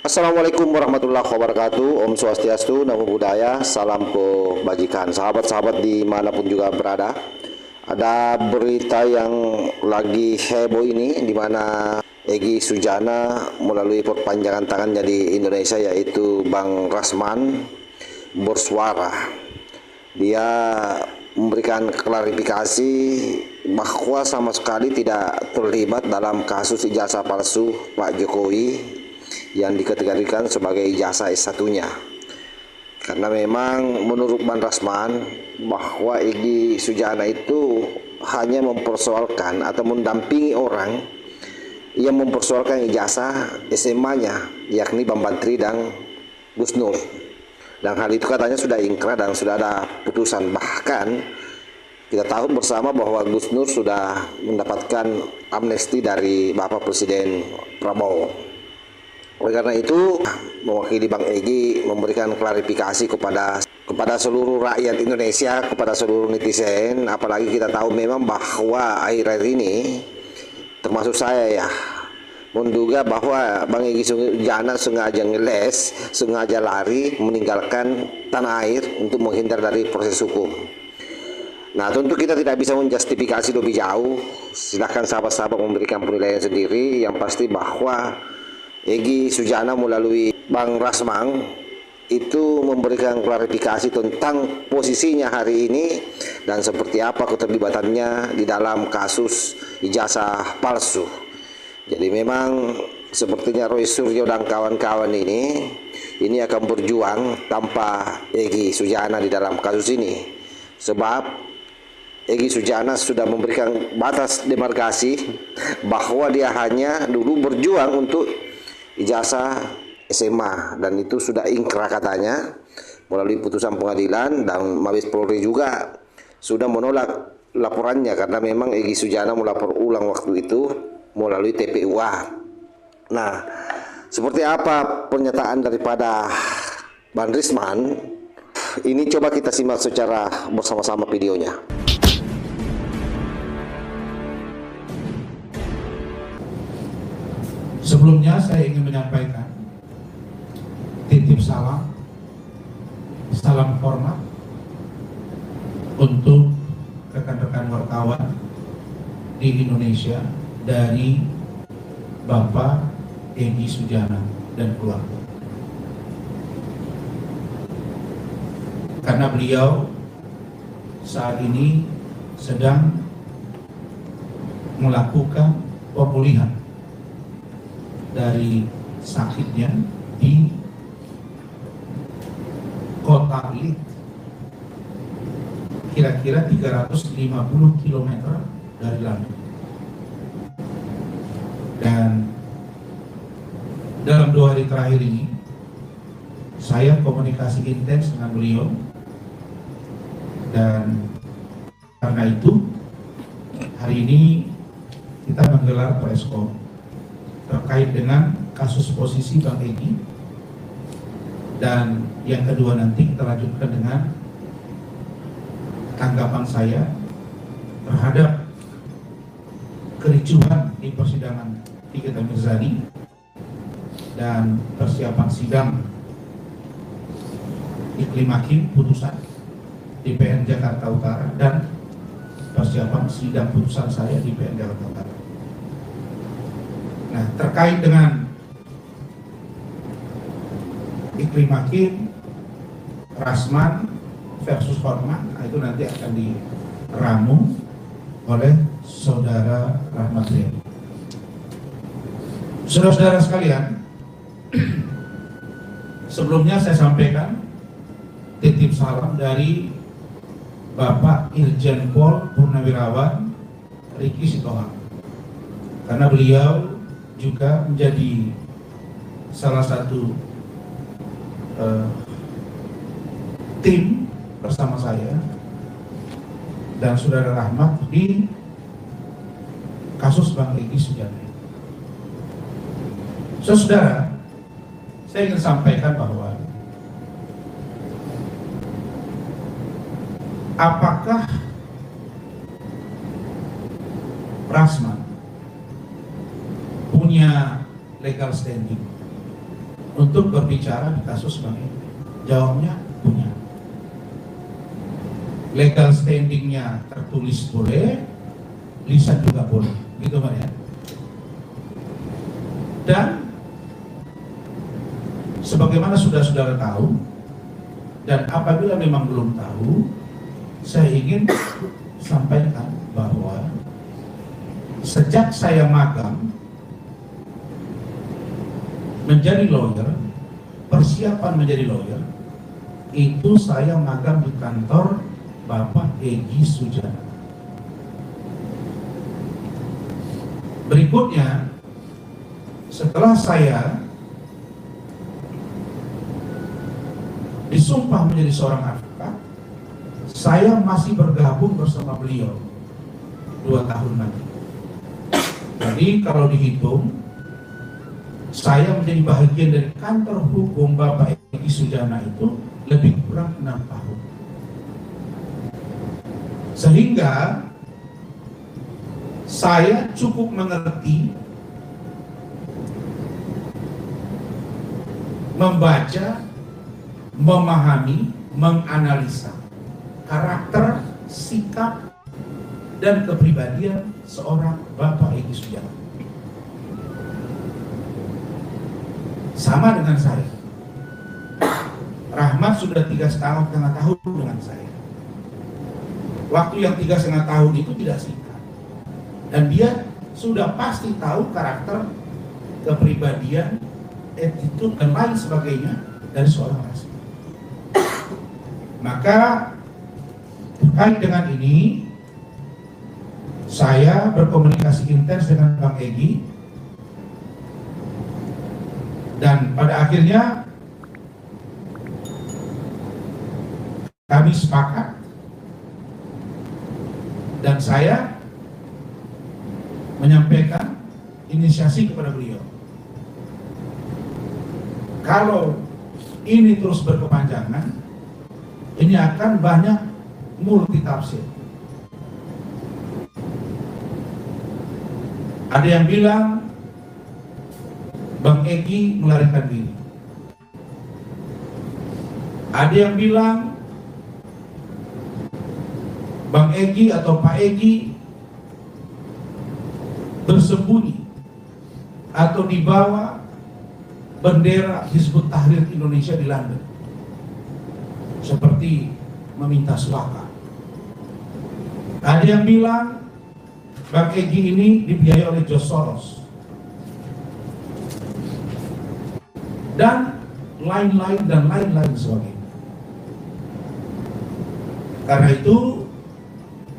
Assalamualaikum warahmatullahi wabarakatuh. Om Swastiastu, Namo Buddhaya, salam kebajikan. Sahabat-sahabat dimanapun juga berada, ada berita yang lagi heboh ini, di mana Egy Sujana melalui perpanjangan tangannya di Indonesia, yaitu Bang Rasman, bersuara. Dia memberikan klarifikasi bahwa sama sekali tidak terlibat dalam kasus ijazah palsu Pak Jokowi yang dikategorikan sebagai ijazah S1-nya. Karena memang menurut Bang Rasman bahwa Egy Sujana itu hanya mempersoalkan atau mendampingi orang yang mempersoalkan ijazah SMA-nya, yakni Bang Bantri dan Gus Nur. Dan hal itu katanya sudah ingkrah dan sudah ada putusan. Bahkan kita tahu bersama bahwa Gus Nur sudah mendapatkan amnesti dari Bapak Presiden Prabowo. Oleh karena itu, mewakili Bang Egy memberikan klarifikasi kepada seluruh rakyat Indonesia, kepada seluruh netizen. Apalagi kita tahu memang bahwa akhir-akhir ini, termasuk saya ya, menduga bahwa Bang Egy Sujana sengaja ngeles, sengaja lari meninggalkan tanah air untuk menghindar dari proses hukum. Nah, tentu kita tidak bisa menjustifikasi lebih jauh. Silahkan sahabat-sahabat memberikan penilaian sendiri. Yang pasti bahwa Egy Sujana melalui Bang Rasman itu memberikan klarifikasi tentang posisinya hari ini dan seperti apa keterlibatannya di dalam kasus ijazah palsu. Jadi memang sepertinya Roy Suryo dan kawan-kawan ini akan berjuang tanpa Egy Sujana di dalam kasus ini. Sebab Egy Sujana sudah memberikan batas demarkasi bahwa dia hanya dulu berjuang untuk ijazah SMA, dan itu sudah ingkrah katanya melalui putusan pengadilan, dan Mabes Polri juga sudah menolak laporannya karena memang Egy Sujana melapor ulang waktu itu melalui TPUA. Nah, seperti apa pernyataan daripada Bang Rasman? Ini coba kita simak secara bersama-sama videonya. Sebelumnya saya ingin menyampaikan titip salam hormat untuk rekan-rekan wartawan di Indonesia dari Bapak Egy Sujana dan keluarga. Karena beliau saat ini sedang melakukan pemulihan dari sakitnya di kota Ilit, kira-kira 350 km dari Lampung. Dan dalam 2 hari terakhir ini saya komunikasi intens dengan beliau, dan karena itu hari ini kita menggelar preskon terkait dengan kasus posisi Bang Egy, dan yang kedua nanti kita lanjutkan dengan tanggapan saya terhadap kericuhan di persidangan Nikita Mirzani dan persiapan sidang Iklim Hakim putusan di PN Jakarta Utara dan persiapan sidang putusan saya di PN Jakarta Utara. Nah, terkait dengan Iklim Hakim, Rasman versus Hormat, itu nanti akan diramu oleh Saudara Rahmat Riyadi. Saudara-saudara sekalian, sebelumnya saya sampaikan titip salam dari Bapak Irjen Pol Purnawirawan Riki Sitohang, karena beliau juga menjadi salah satu tim bersama saya dan Saudara Rahmat di kasus Bang Egy Sujana. Saudara, saya ingin sampaikan bahwa apakah Rasman punya legal standing untuk berbicara di kasus Bang Egi? Jawabnya punya. Legal standingnya tertulis boleh, lisan juga boleh, gitu Pak ya. Dan sebagaimana sudah saudara tahu, dan apabila memang belum tahu, saya ingin sampaikan bahwa sejak saya magang menjadi lawyer, persiapan menjadi lawyer, itu saya magang di kantor Bapak Egy Sujana. Berikutnya, setelah saya disumpah menjadi seorang advokat, saya masih bergabung bersama beliau 2 tahun lagi. Jadi kalau dihitung, saya menjadi bagian dari kantor hukum Bapak Egy Sujana itu lebih kurang 6 tahun. Sehingga saya cukup mengerti, membaca, memahami, menganalisa karakter, sikap, dan kepribadian seorang Bapak Egy Sujana. Sama dengan saya. Rahmat sudah 3,5 tahun dengan saya. Waktu yang 3,5 tahun itu tidak singkat. Dan dia sudah pasti tahu karakter, kepribadian, attitude, dan lain sebagainya dari seorang asli. Maka terkait dengan ini, saya berkomunikasi intens dengan Bang Egy, dan pada akhirnya kami sepakat dan saya menyampaikan inisiasi kepada beliau. Kalau ini terus berkepanjangan, ini akan banyak multitafsir. Ada yang bilang Bang Egy melarikan diri. Ada yang bilang Bang Egy atau Pak Egy bersembunyi atau dibawa bendera Hizbut Tahrir Indonesia di London, seperti meminta suaka. Ada yang bilang Bang Egy ini dibiayai oleh George Soros, dan lain-lain dan lain-lain sebagainya. Karena itu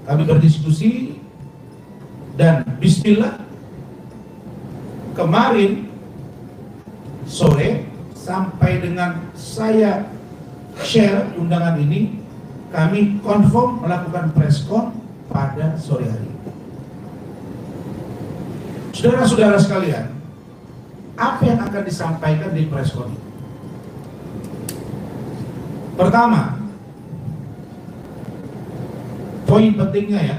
kami berdiskusi, dan bismillah kemarin sore sampai dengan saya share undangan ini, kami confirm melakukan preskon pada sore hari. Saudara-saudara sekalian, apa yang akan disampaikan di preskon ini? Pertama, poin pentingnya ya,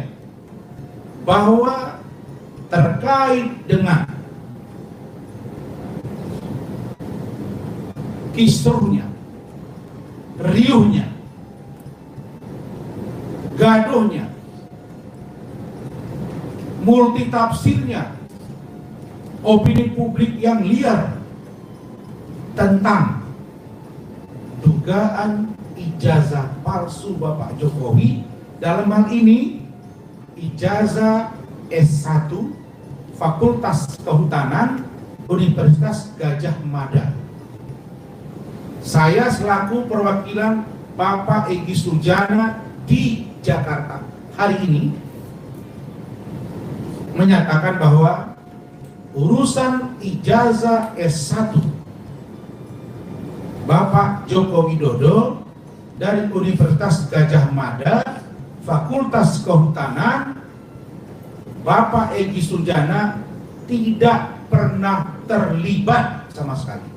bahwa terkait dengan kisruhnya, riuhnya, gaduhnya, multitafsirnya, opini publik yang liar tentang dugaan ijazah palsu Bapak Jokowi, dalam hal ini ijazah S1 Fakultas Kehutanan Universitas Gadjah Mada. Saya selaku perwakilan Bapak Egy Sujana di Jakarta hari ini menyatakan bahwa urusan ijazah S1 Bapak Joko Widodo dari Universitas Gadjah Mada Fakultas Kehutanan, Bapak Egy Sujana tidak pernah terlibat sama sekali.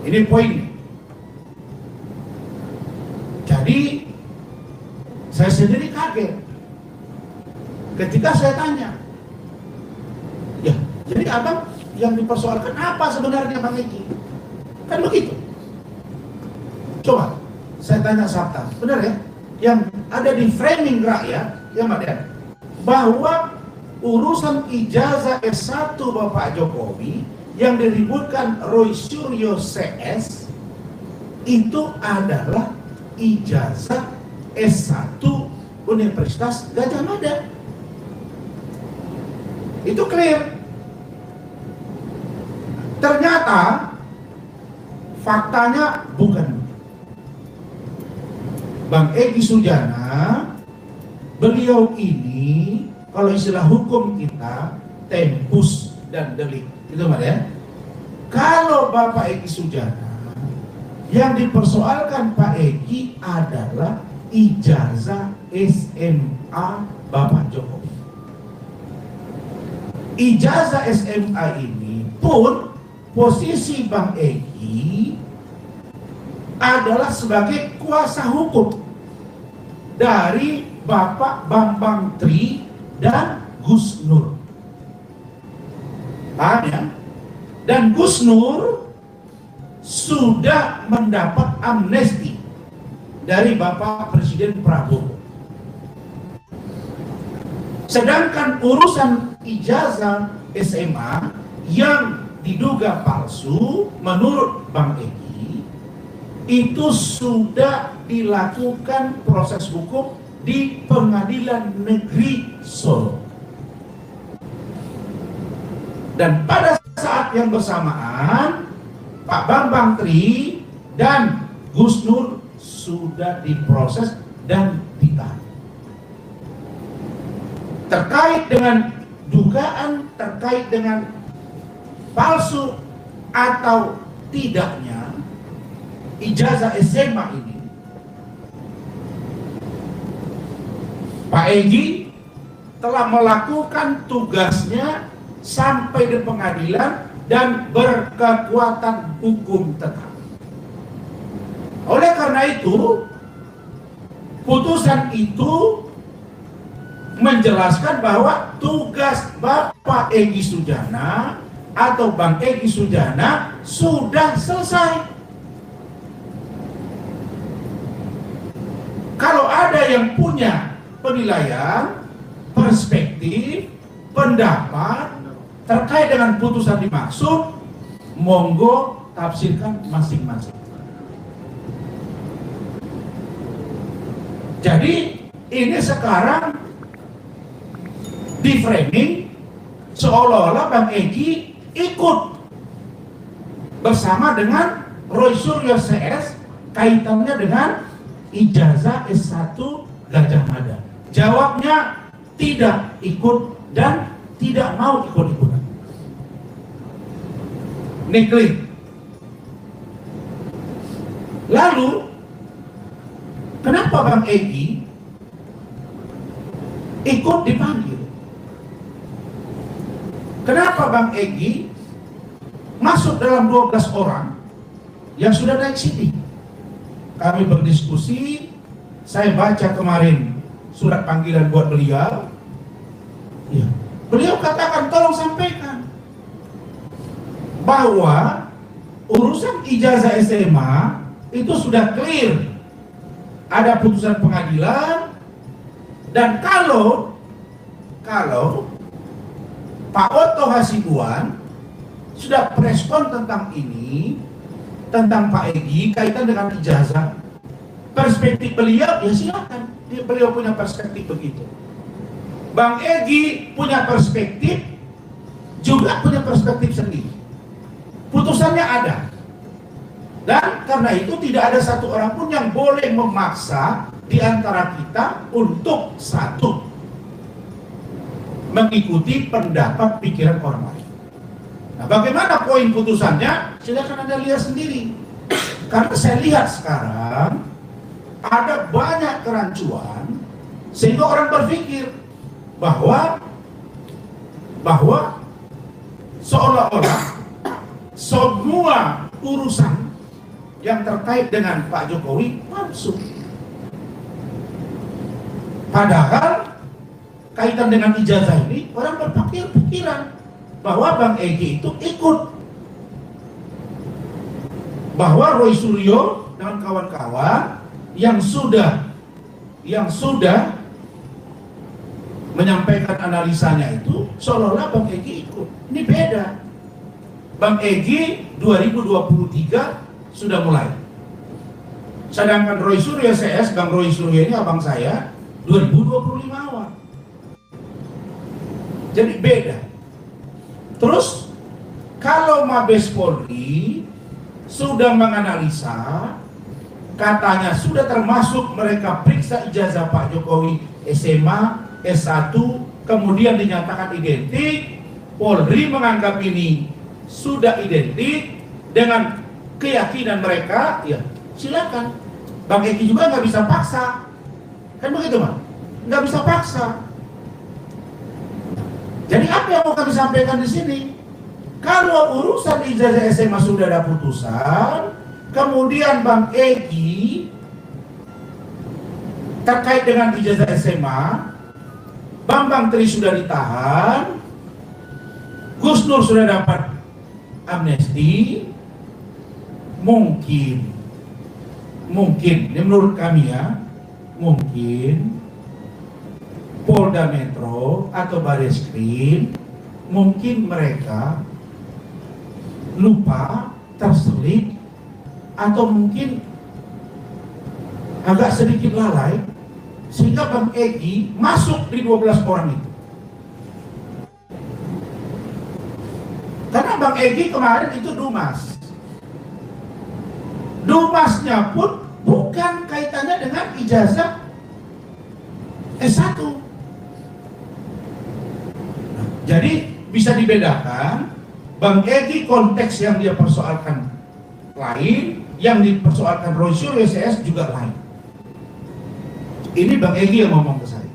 Ini poinnya. Jadi saya sendiri kaget ketika saya tanya, ya jadi abang yang dipersoalkan apa sebenarnya Bang Eki? Kan begitu. Coba saya tanya Sabta, benar ya? Yang ada di framing rakyat, ya Mbak Dian, bahwa urusan ijazah S1 Bapak Jokowi yang diributkan Roy Suryo CS itu adalah ijazah S1 Universitas Gadjah Mada. Itu clear. Ternyata faktanya bukan. Bang Egy Sujana, beliau ini kalau istilah hukum kita tempus dan delik, itu Mbak ya. Kalau Bapak Egy Sujana, yang dipersoalkan Pak Egy adalah ijazah SMA Bapak Jokowi. Ijazah SMA ini pun posisi Bang Egy adalah sebagai kuasa hukum dari Bapak Bambang Tri dan Gus Nur. Paham ya? Dan Gus Nur sudah mendapat amnesti dari Bapak Presiden Prabowo. Sedangkan urusan ijazah SMA yang diduga palsu menurut Bang Egy itu sudah dilakukan proses hukum di Pengadilan Negeri Solo. Dan pada saat yang bersamaan Pak Bambang Tri dan Gus Nur sudah diproses dan ditahan. Terkait dengan dugaan terkait dengan palsu atau tidaknya ijazah SMA ini, Pak Egy telah melakukan tugasnya sampai di pengadilan dan berkekuatan hukum tetap. Oleh karena itu, putusan itu menjelaskan bahwa tugas Bapak Egy Sujana atau Bang Egy Sujana sudah selesai. Kalau ada yang punya penilaian, perspektif, pendapat terkait dengan putusan dimaksud, monggo tafsirkan masing-masing. Jadi ini sekarang di framing seolah-olah Bang Egy ikut bersama dengan Roy Suryo CS kaitannya dengan ijazah S1 Gadjah Mada. Jawabnya tidak ikut dan tidak mau ikut-ikutan. Negeri. Lalu kenapa Bang Egy ikut dipanggil? Kenapa Bang Egy masuk dalam 12 orang yang sudah naik sidik? Kami berdiskusi, saya baca kemarin surat panggilan buat beliau. Ya. Beliau katakan tolong sampaikan bahwa urusan ijazah SMA itu sudah clear. Ada putusan pengadilan dan kalau Pak Otto Hasibuan sudah preskon tentang ini, tentang Pak Egy kaitan dengan ijazah, perspektif beliau ya silakan, beliau punya perspektif begitu. Bang Egy punya perspektif, juga punya perspektif sendiri. Putusannya ada, dan karena itu tidak ada satu orang pun yang boleh memaksa di antara kita untuk satu mengikuti pendapat pikiran orang lain. Nah, bagaimana poin putusannya? Silakan Anda lihat sendiri. Karena saya lihat sekarang ada banyak kerancuan sehingga orang berpikir bahwa seolah-olah semua urusan yang terkait dengan Pak Jokowi palsu. Padahal kaitan dengan ijazah ini orang berpikir pikiran bahwa Bang Egy itu ikut, bahwa Roy Suryo dan kawan-kawan yang sudah menyampaikan analisanya itu seolah-olah Bang Egy ikut. Ini beda. Bang Egy 2023 sudah mulai. Sedangkan Roy Suryo CS, Bang Roy Suryo ini abang saya 2025 awal. Jadi beda. Terus kalau Mabes Polri sudah menganalisa, katanya sudah termasuk mereka periksa ijazah Pak Jokowi SMA, S1, kemudian dinyatakan identik, Polri menganggap ini sudah identik dengan keyakinan mereka, ya silakan. Bang Egy juga nggak bisa paksa, kan begitu Bang? Nggak bisa paksa. Jadi apa yang mau kami sampaikan di sini? Kalau urusan ijazah SMA sudah ada putusan, kemudian Bang Egy terkait dengan ijazah SMA, Bambang Tri sudah ditahan, Gus Nur sudah dapat amnesti, mungkin ini menurut kami ya, mungkin Polda Metro atau Bareskrim mungkin mereka lupa, terselip, atau mungkin agak sedikit lalai sehingga Bang Egy masuk di 12 orang itu. Karena Bang Egy kemarin itu Dumas. Dumasnya pun bukan kaitannya dengan ijazah S1. Jadi bisa dibedakan, Bang Egy konteks yang dia persoalkan lain, yang dipersoalkan Roy Suryo CS juga lain. Ini Bang Egy yang ngomong ke saya.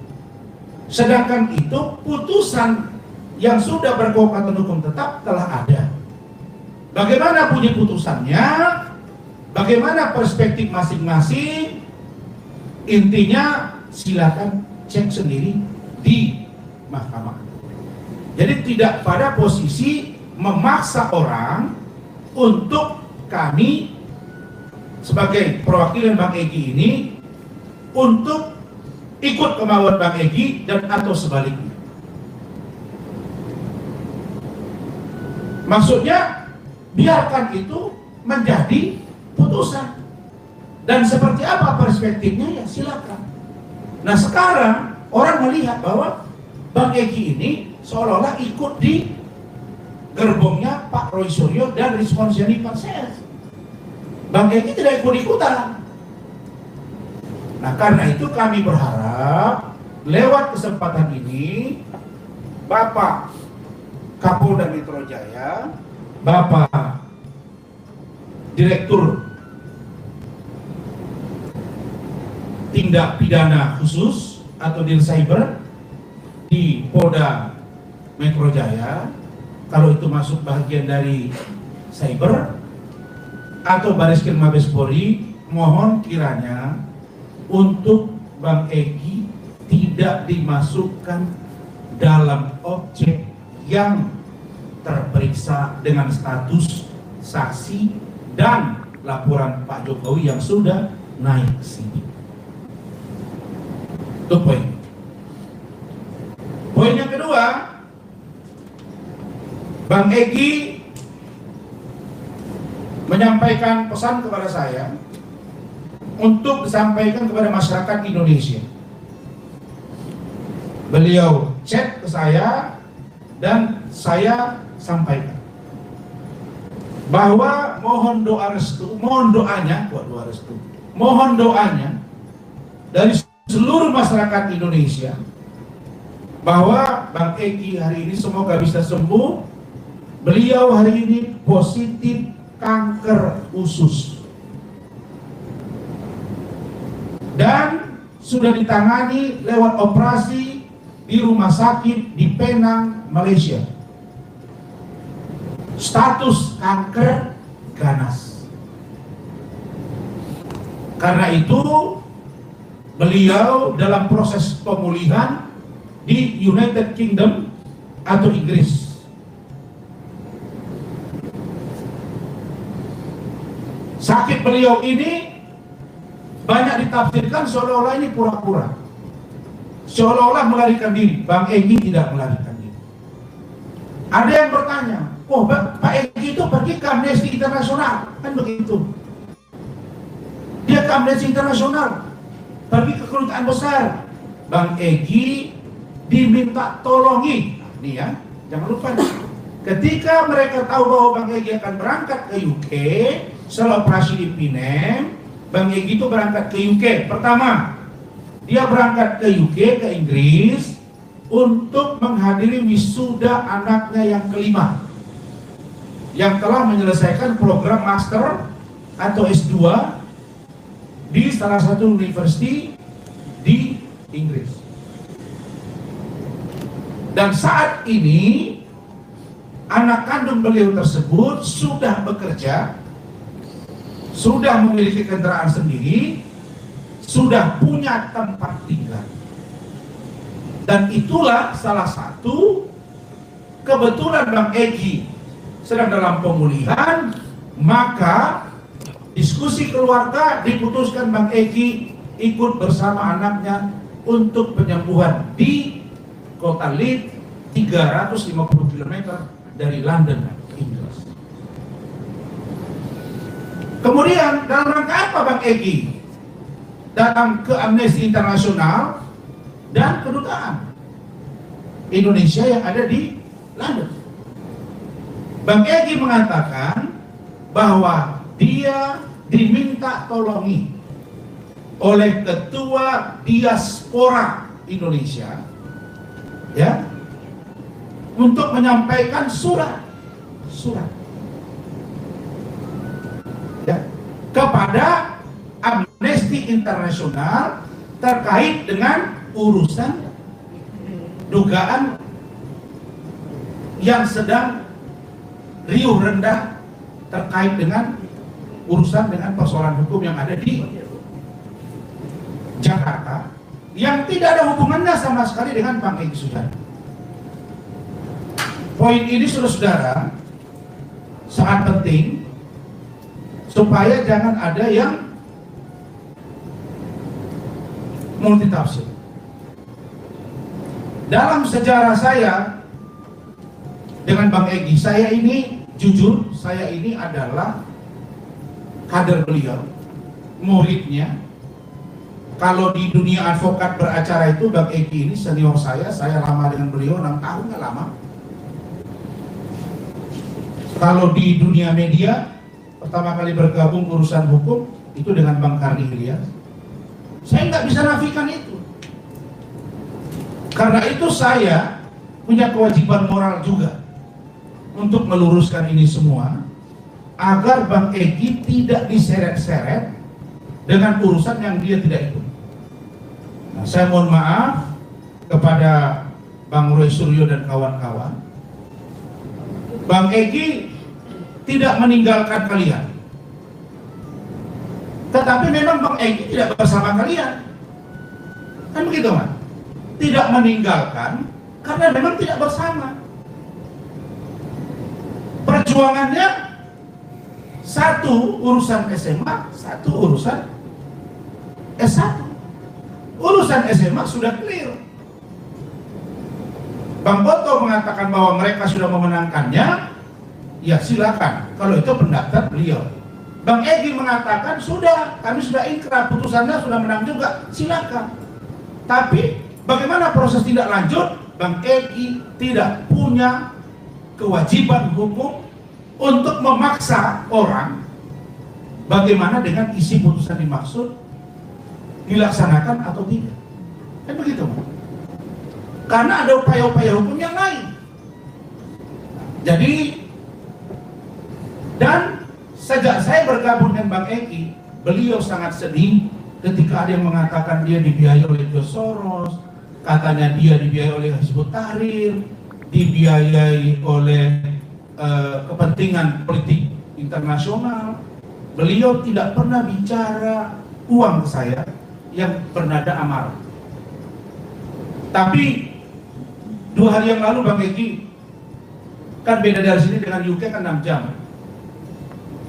Sedangkan itu putusan yang sudah berkekuatan hukum tetap telah ada. Bagaimana bunyi putusannya, bagaimana perspektif masing-masing, intinya silakan cek sendiri di mahkamah. Jadi tidak pada posisi memaksa orang untuk kami sebagai perwakilan Bang Egy ini untuk ikut kemauan Bang Egy dan atau sebaliknya. Maksudnya biarkan itu menjadi putusan. Dan seperti apa perspektifnya ya silakan. Nah sekarang orang melihat bahwa Bang Egy ini seolah-olah ikut di gerbongnya Pak Roy Suryo dan Rizwansyah Parses. Bang Egy tidak ikut-ikutan. Nah karena itu kami berharap lewat kesempatan ini Bapak Kapolda Metro Jaya, Bapak Direktur Tindak Pidana Khusus atau Dircyber di Polda Metro Jaya, kalau itu masuk bagian dari cyber atau Bareskrim Mabes Polri, mohon kiranya untuk Bang Egy tidak dimasukkan dalam objek yang terperiksa dengan status saksi dan laporan Pak Jokowi yang sudah naik ke sini. Itu poin. Poin yang kedua, Bang Egy menyampaikan pesan kepada saya untuk disampaikan kepada masyarakat Indonesia. Beliau chat ke saya dan saya sampaikan bahwa mohon doa restu, mohon doanya dari seluruh masyarakat Indonesia bahwa Bang Egy hari ini semoga bisa sembuh. Beliau hari ini positif kanker usus dan sudah ditangani lewat operasi di rumah sakit di Penang, Malaysia. Status kanker ganas. Karena itu beliau dalam proses pemulihan di United Kingdom atau Inggris. Sakit beliau ini banyak ditafsirkan seolah-olah ini pura-pura, seolah-olah melarikan diri. Bang Egy tidak melarikan diri. Ada yang bertanya, oh Pak Egy itu pergi ke Amnesty Internasional, kan begitu. Dia ke Amnesty Internasional, pergi ke kedutaan besar. Bang Egy diminta tolongi, nih ya, jangan lupa. Ketika mereka tahu bahwa Bang Egy akan berangkat ke UK setelah operasi di Pinem, Bang Egy itu berangkat ke UK. Pertama, dia berangkat ke UK, ke Inggris, untuk menghadiri wisuda anaknya yang kelima, yang telah menyelesaikan program master atau S2 di salah satu university di Inggris. Dan saat ini anak kandung beliau tersebut sudah bekerja, sudah memiliki kendaraan sendiri, sudah punya tempat tinggal. Dan itulah salah satu kebetulan Bang Egy sedang dalam pemulihan, maka diskusi keluarga diputuskan Bang Egy ikut bersama anaknya untuk penyembuhan di kota Leeds, 350 km dari London, Inggris. Kemudian dalam rangka apa Bang Egy datang ke Amnesty Internasional dan kedutaan Indonesia yang ada di London? Bang Egy mengatakan bahwa dia diminta tolongi oleh ketua diaspora Indonesia, ya, untuk menyampaikan surat ya, kepada Amnesty Internasional terkait dengan urusan dugaan yang sedang riuh rendah terkait dengan urusan dengan persoalan hukum yang ada di Jakarta, yang tidak ada hubungannya sama sekali dengan Bang Egy Sujana. Poin ini saudara-saudara sangat penting supaya jangan ada yang multitafsir. Dalam sejarah saya dengan Bang Egy, saya ini jujur, saya ini adalah kader beliau, muridnya. Kalau di dunia advokat beracara itu Bang Egy ini senior saya lama dengan beliau 6 tahun, nggak lama. Kalau di dunia media, pertama kali bergabung urusan hukum itu dengan Bang Karni Ilyas. Saya nggak bisa nafikan itu. Karena itu saya punya kewajiban moral juga untuk meluruskan ini semua, agar Bang Egy tidak diseret-seret dengan urusan yang dia tidak ikut. Nah, saya mohon maaf kepada Bang Roy Suryo dan kawan-kawan. Bang Egy tidak meninggalkan kalian, tetapi memang Bang Egy tidak bersama kalian, kan begitu kan? Tidak meninggalkan karena memang tidak bersama. Perjuangannya satu urusan SMA, satu urusan S1. Urusan SMA sudah clear. Bang Boto mengatakan bahwa mereka sudah memenangkannya, ya silakan, kalau itu pendapat beliau. Bang Egy mengatakan sudah, kami sudah inkrah, putusannya sudah menang juga, silakan. Tapi bagaimana proses tindak lanjut? Bang Egy tidak punya kewajiban hukum untuk memaksa orang bagaimana dengan isi putusan dimaksud dilaksanakan atau tidak. Kan begitu, karena ada upaya-upaya hukum yang lain. Jadi, dan sejak saya bergabung dengan Bang Egy, beliau sangat sedih ketika ada yang mengatakan dia dibiayai oleh George Soros, katanya dia dibiayai oleh Hizbut Tahrir, dibiayai oleh kepentingan politik internasional. Beliau tidak pernah bicara uang ke saya yang bernada amarah. Tapi 2 hari yang lalu Bang Egy, kan beda dari sini dengan UK kan 6 jam.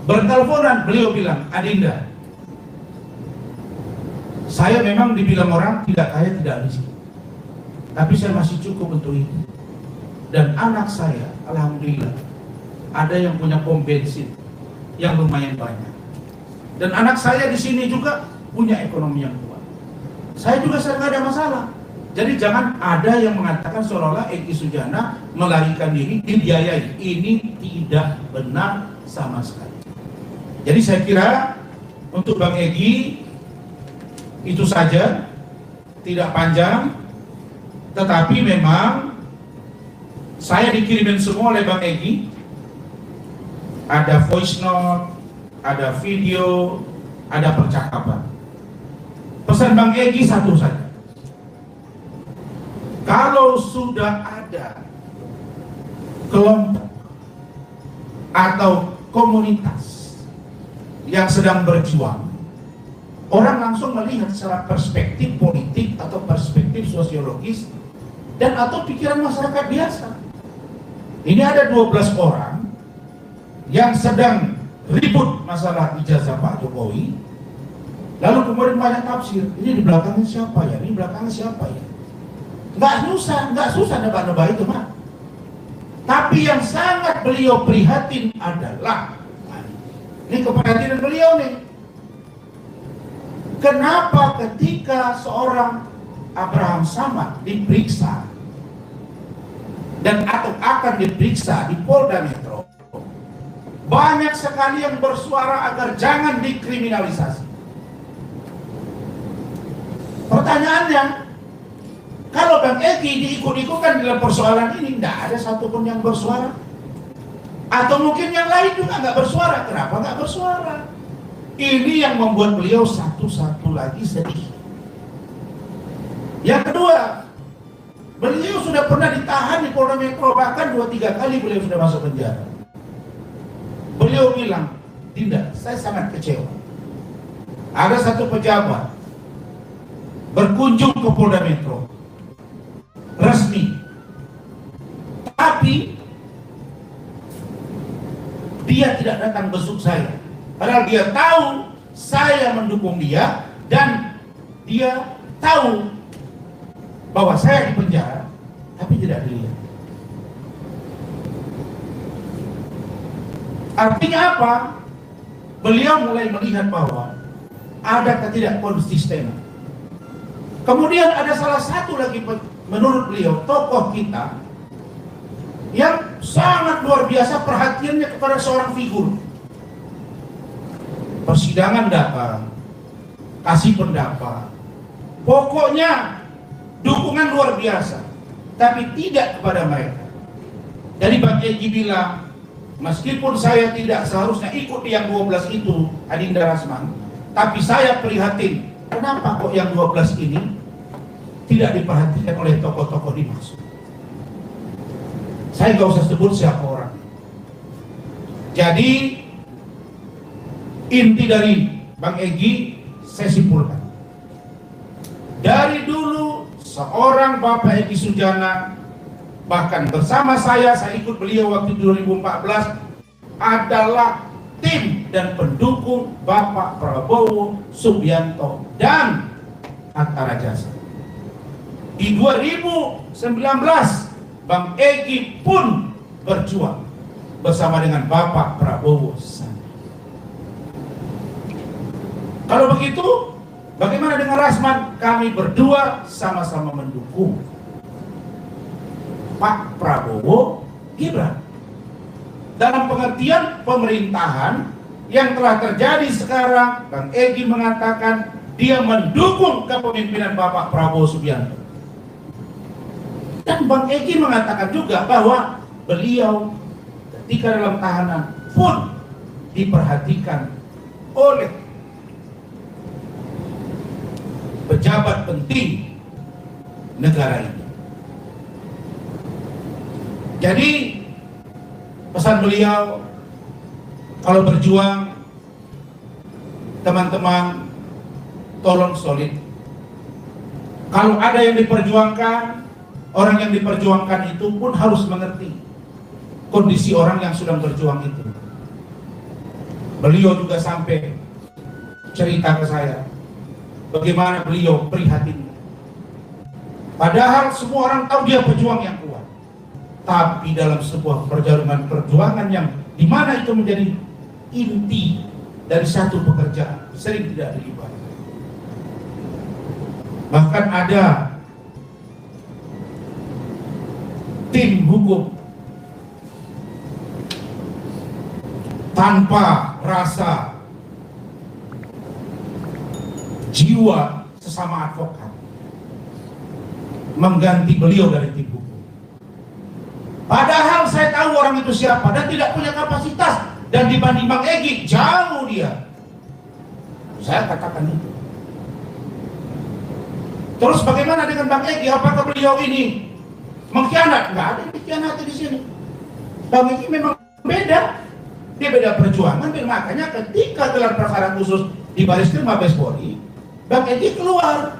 Berteleponan, beliau bilang, Adinda, saya memang dibilang orang tidak kaya, tidak miskin, tapi saya masih cukup untuk itu. Dan anak saya, alhamdulillah, ada yang punya pom bensin yang lumayan banyak. Dan anak saya di sini juga punya ekonomi yang kuat. Saya juga nggak ada masalah. Jadi jangan ada yang mengatakan seolah-olah Egy Sujana melarikan diri, dibiayai. Ini tidak benar sama sekali. Jadi saya kira untuk Bang Egy itu saja, tidak panjang, tetapi memang saya dikirimin semua oleh Bang Egy. Ada voice note, ada video, ada percakapan. Pesan Bang Egy satu saja. Kalau sudah ada kelompok atau komunitas yang sedang berjuang, orang langsung melihat secara perspektif politik atau perspektif sosiologis dan atau pikiran masyarakat biasa. Ini ada 12 orang yang sedang ribut masalah ijazah Pak Jokowi, lalu kemudian banyak tafsir, ini di belakangnya siapa ya, ini belakangnya siapa ya. Nggak susah nebak-nebak itu, Mak. Tapi yang sangat beliau prihatin adalah, ini keprihatinan beliau nih, kenapa ketika seorang Abraham Samad diperiksa dan atau akan diperiksa di Polda Metro, banyak sekali yang bersuara agar jangan dikriminalisasi. Pertanyaannya, kalau Bang Egy diikut-ikutkan dalam persoalan ini, tidak ada satupun yang bersuara. Atau mungkin yang lain juga nggak bersuara. Kenapa nggak bersuara? Ini yang membuat beliau satu-satu lagi sedih. Yang kedua, beliau sudah pernah ditahan di Polda Metro, bahkan 2-3 kali beliau sudah masuk penjara. Beliau bilang, tidak, saya sangat kecewa. Ada satu pejabat berkunjung ke Polda Metro, resmi, tapi dia tidak datang besuk saya, padahal dia tahu saya mendukung dia dan dia tahu bahwa saya di penjara, tapi tidak dilihat. Artinya apa? Beliau mulai melihat bahwa ada ketidakkonsistenan. Kemudian ada salah satu lagi, menurut beliau, tokoh kita yang sangat luar biasa perhatiannya kepada seorang figur. Persidangan datang, kasih pendapat, pokoknya dukungan luar biasa, tapi tidak kepada mereka. Jadi Bang Egy bilang, meskipun saya tidak seharusnya ikut yang 12 itu, Adinda Rasman, tapi saya prihatin, kenapa kok yang 12 ini tidak diperhatikan oleh tokoh-tokoh dimaksud. Saya nggak usah sebut siapa orang. Jadi inti dari Bang Egy saya simpulkan, dari dulu seorang Bapak Egy Sujana, bahkan bersama saya ikut beliau waktu 2014, adalah tim dan pendukung Bapak Prabowo Subianto dan Hatta Rajasa. Di 2019 Bang Egy pun berjuang bersama dengan Bapak Prabowo Sandi. Kalau begitu, bagaimana dengan Rasman? Kami berdua sama-sama mendukung Pak Prabowo Gibran dalam pengertian pemerintahan yang telah terjadi sekarang. Bang Egy mengatakan dia mendukung kepemimpinan Bapak Prabowo Subianto. Dan Bang Egy mengatakan juga bahwa beliau ketika dalam tahanan pun diperhatikan oleh pejabat penting negara ini. Jadi pesan beliau, kalau berjuang, teman-teman tolong solid. Kalau ada yang diperjuangkan, orang yang diperjuangkan itu pun harus mengerti kondisi orang yang sedang berjuang itu. Beliau juga sampai cerita ke saya bagaimana beliau prihatin. Padahal semua orang tahu dia pejuang yang kuat. Tapi dalam sebuah perjuangan yang dimana itu menjadi inti dari satu pekerjaan, sering tidak dilibatkan. Bahkan ada tim hukum tanpa rasa jiwa sesama advokat mengganti beliau dari tim hukum. Padahal saya tahu orang itu siapa dan tidak punya kapasitas, dan dibanding Bang Egy jauh dia. Saya katakan itu. Terus bagaimana dengan Bang Egy? Apakah beliau ini mengkhianat? Enggak ada yang mengkhianati di sini. Bang Egy memang beda. Dia beda perjuangan, makanya ketika gelar perkara khusus di Baris Krim Mabes Polri, Bang Egy keluar